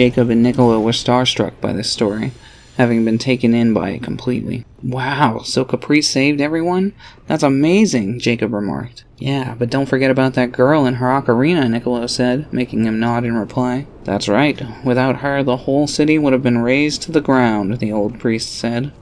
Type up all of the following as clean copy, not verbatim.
Jacob and Niccolo were starstruck by this story, having been taken in by it completely. "Wow, so Kapreet saved everyone? That's amazing," Jacob remarked. "Yeah, but don't forget about that girl and her ocarina," Niccolo said, making him nod in reply. "That's right. Without her, the whole city would have been razed to the ground," the old priest said.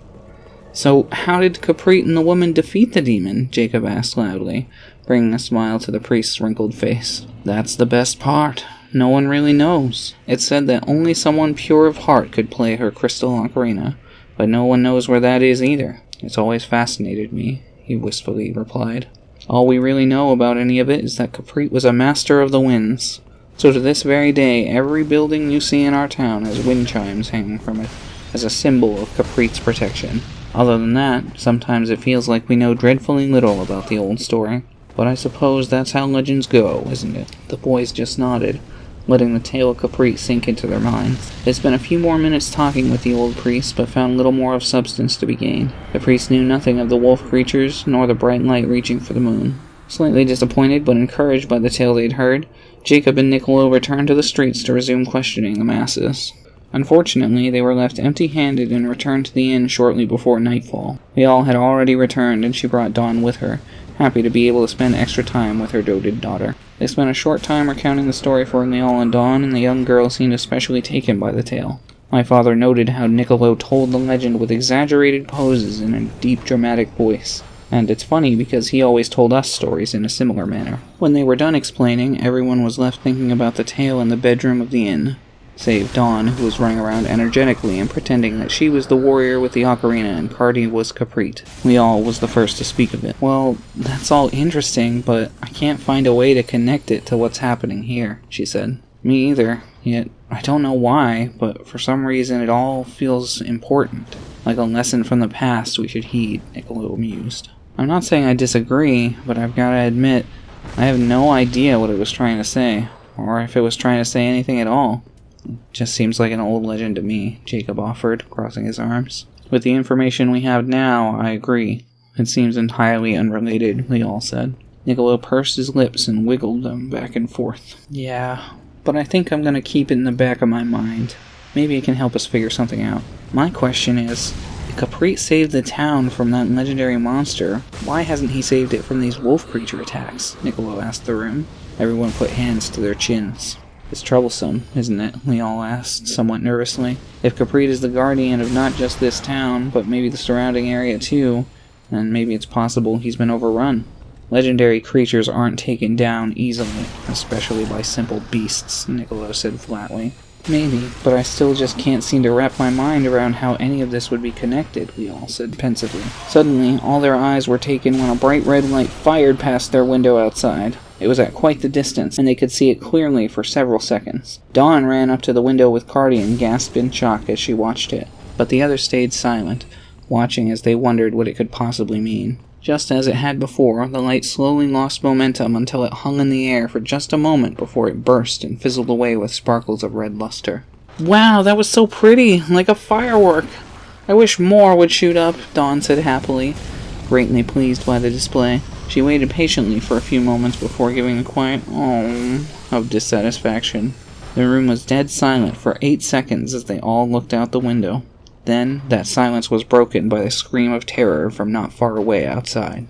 "So how did Kapreet and the woman defeat the demon?" Jacob asked loudly, bringing a smile to the priest's wrinkled face. "That's the best part. No one really knows. It's said that only someone pure of heart could play her crystal ocarina, but no one knows where that is either. It's always fascinated me," he wistfully replied. "All we really know about any of it is that Kapreet was a master of the winds. So to this very day, every building you see in our town has wind chimes hanging from it, as a symbol of Kapreet's protection. Other than that, sometimes it feels like we know dreadfully little about the old story. But I suppose that's how legends go, isn't it?" The boys just nodded, letting the tale of Kapreet sink into their minds. They spent a few more minutes talking with the old priest, but found little more of substance to be gained. The priest knew nothing of the wolf creatures, nor the bright light reaching for the moon. Slightly disappointed, but encouraged by the tale they'd heard, Jacob and Niccolo returned to the streets to resume questioning the masses. Unfortunately, they were left empty-handed and returned to the inn shortly before nightfall. Lial had already returned, and she brought Dawn with her, happy to be able to spend extra time with her doted daughter. They spent a short time recounting the story for Lial and Dawn, and the young girl seemed especially taken by the tale. My father noted how Niccolo told the legend with exaggerated poses and a deep dramatic voice. And it's funny because he always told us stories in a similar manner. When they were done explaining, everyone was left thinking about the tale in the bedroom of the inn, save Dawn, who was running around energetically and pretending that she was the warrior with the ocarina and Cardi was Kapreet. Lial was the first to speak of it. "Well, that's all interesting, but I can't find a way to connect it to what's happening here," she said. "Me either, yet I don't know why, but for some reason it all feels important, like a lesson from the past we should heed," Niccolo mused. "I'm not saying I disagree, but I've got to admit, I have no idea what it was trying to say, or if it was trying to say anything at all. It just seems like an old legend to me," Jacob offered, crossing his arms. "With the information we have now, I agree. It seems entirely unrelated," Lial said. Niccolo pursed his lips and wiggled them back and forth. "Yeah, but I think I'm going to keep it in the back of my mind. Maybe it can help us figure something out. My question is, if Kapreet saved the town from that legendary monster, why hasn't he saved it from these wolf creature attacks?" Niccolo asked the room. Everyone put hands to their chins. "It's troublesome, isn't it?" Lial asked, somewhat nervously. "If Kapreet is the guardian of not just this town, but maybe the surrounding area too, then maybe it's possible he's been overrun. Legendary creatures aren't taken down easily, especially by simple beasts," Niccolo said flatly. "Maybe, but I still just can't seem to wrap my mind around how any of this would be connected," Lial said pensively. Suddenly, all their eyes were taken when a bright red light fired past their window outside. It was at quite the distance, and they could see it clearly for several seconds. Dawn ran up to the window with Cardi and gasped in shock as she watched it, but the others stayed silent, watching as they wondered what it could possibly mean. Just as it had before, the light slowly lost momentum until it hung in the air for just a moment before it burst and fizzled away with sparkles of red luster. "Wow, that was so pretty, like a firework! I wish more would shoot up," Dawn said happily, greatly pleased by the display. She waited patiently for a few moments before giving a quiet "oh" of dissatisfaction. The room was dead silent for 8 seconds as they all looked out the window. Then, that silence was broken by a scream of terror from not far away outside.